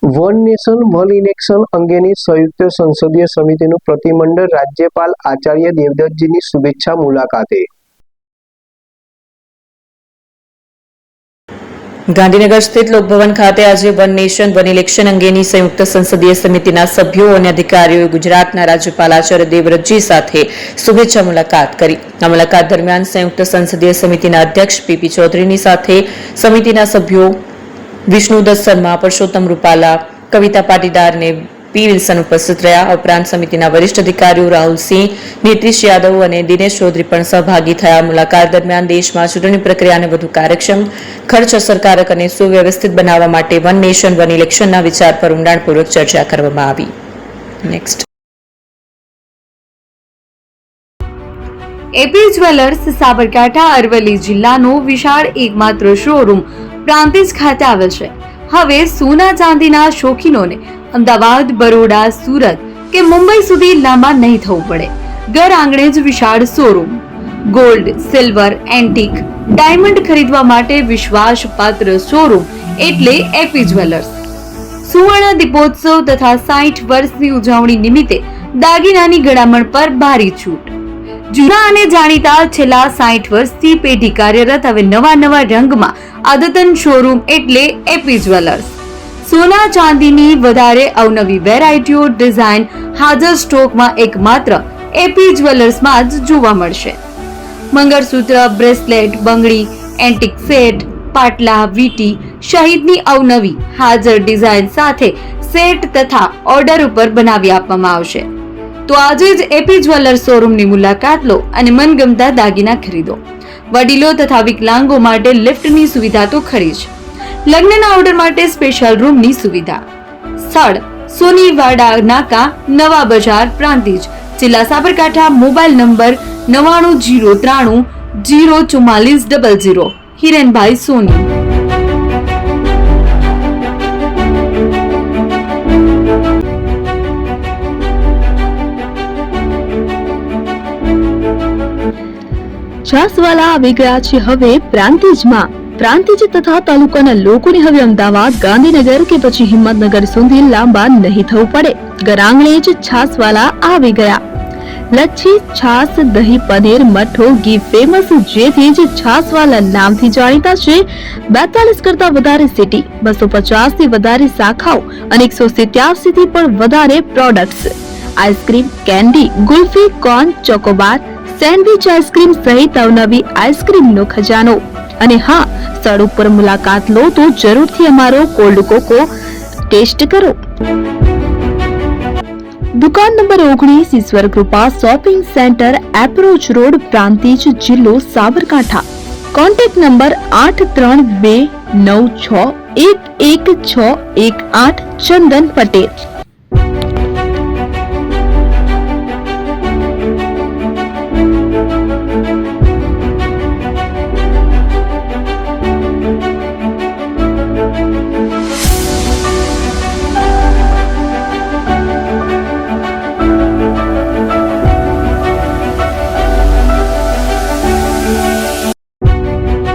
One nation one election અંગેની સંયુક્ત સંસદીય સમિતિનું પ્રતિમંડળ રાજ્યપાલ આચાર્ય દેવવ્રતજીની શુભેચ્છા મુલાકાતે। ગાંધીનગર સ્થિત લોકભવન ખાતે આજે વન નેશન વન ઇલેક્શન અંગેની સંયુક્ત સંસદીય સમિતિના સભ્યો અને અધિકારીઓએ ગુજરાતના રાજ્યપાલ આચાર્ય દેવવ્રતજી સાથે શુભેચ્છા મુલાકાત કરી। આ મુલાકાત દરમિયાન સંયુક્ત સંસદીય સમિતિના અધ્યક્ષ પીપી ચૌધરીની સાથે સમિતિના સભ્યો વિષ્ણુદત્ત શર્મા, પરસોત્તમ રૂપાલા, કવિતા પાટીદાર અને પી વિલ્સન ઉપસ્થિત રહ્યા। ઉપરાંત સમિતિના વરિષ્ઠ અધિકારીઓ રાહુલસિંહ, નીતિશ યાદવ અને દિનેશ ચૌધરી પણ સહભાગી થયા। મુલાકાત દરમિયાન દેશમાં ચૂંટણી પ્રક્રિયાને વધુ કાર્યક્ષમ, ખર્ચ અસરકારક અને સુવ્યવસ્થિત બનાવવા માટે વન નેશન વન ઇલેક્શનના વિચાર પર ઊંડાણપૂર્વક ચર્ચા કરવામાં આવી। Next AP jewellers Sabarkantha Aravalli જિલ્લાનો વિશાળ એકમાત્ર શોરૂમ પ્રાંતિજ ખાતે આવેલ છે। હવે સોના ચાંદીના શોખીનોને અમદાવાદ, બરોડા, સુરત કે મુંબઈ સુધી લાંબા નહીં થવું પડે। ઘર આંગણે જ વિશાળ showroom. Gold, silver, antique, diamond ખરીદવા માટે વિશ્વાસપાત્ર શોરૂમ એટલે એપી જ્વેલર્સ। સુવર્ણ દીપોત્સવ તથા 60 વર્ષની ઉજવણી નિમિત્તે દાગીનાની ગળામણ પર ભારી છૂટ। જૂના અને જાણીતા છેલ્લા 60 વર્ષથી પેઢી કાર્યરત હવે નવા રંગમાં અદ્યતન શોરૂમ એટલે એપી જ્વેલર્સ। સોના ચાંદીની વધારે અવનવી વેરાયટીઓ, ડિઝાઇન હાજર સ્ટોકમાં એકમાત્ર એપી જ્વેલર્સમાં જ જોવા મળશે। મંગળસૂત્ર, બ્રેસલેટ, બંગડી, એન્ટિક સેટ, પાટલા, વીટી સહિતની અવનવી હાજર ડિઝાઇન સાથે સેટ તથા ઓર્ડર ઉપર બનાવી આપવામાં આવશે। તો આજે જ એપી જ્વેલર્સ શોરૂમની મુલાકાત લો અને મનગમતા દાગીના ખરીદો। વડીલો તથા વિકલાંગો માટે લિફ્ટની સુવિધા તો ખરી જ, લગ્નના ઓર્ડર માટે સ્પેશિયલ રૂમની સુવિધા। સ્થળ સોનીવાડા નાકા, નવા બજાર, પ્રાંતિજ, જિલ્લા સાબરકાંઠા। Mobile number 9903 04400। હિરેનભાઈ સોની। છાસવાલા આવી ગયા છે હવે પ્રાંતિજમાં। પ્રાંતિજ તથા તાલુકાના લોકોને હવે અમદાવાદ, ગાંધીનગર કે પછી હિંમતનગર સુધી લાંબા નહીં થવું પડે। ઘર આંગણે જ છાસવાલા આવી ગયા। લચ્છી, છાસ, દહીં, પનીર, મઠો, ઘી ફેમસ, જેથી જ છાસવાલા નામથી જાણીતા છે। 42 કરતા વધારે સિટી, 250 થી વધારે શાખાઓ અને 187 થી પણ વધારે products. Ice cream, candy, kulfi, corn, Chocobar, sandwich ice cream સહિત અવનવી આઈસ્ક્રીમનો ખજાનો। અને હા, સ્થળ ઉપર મુલાકાત લો તો જરૂરથી અમારો કોલ્ડ કોકો ટેસ્ટ કરો। દુકાન number 19, Ishwar Krupa shopping centre, approach road, Prantij, જિલ્લો સાબરકાંઠા। Contact number 8329611618 Chandan Patel.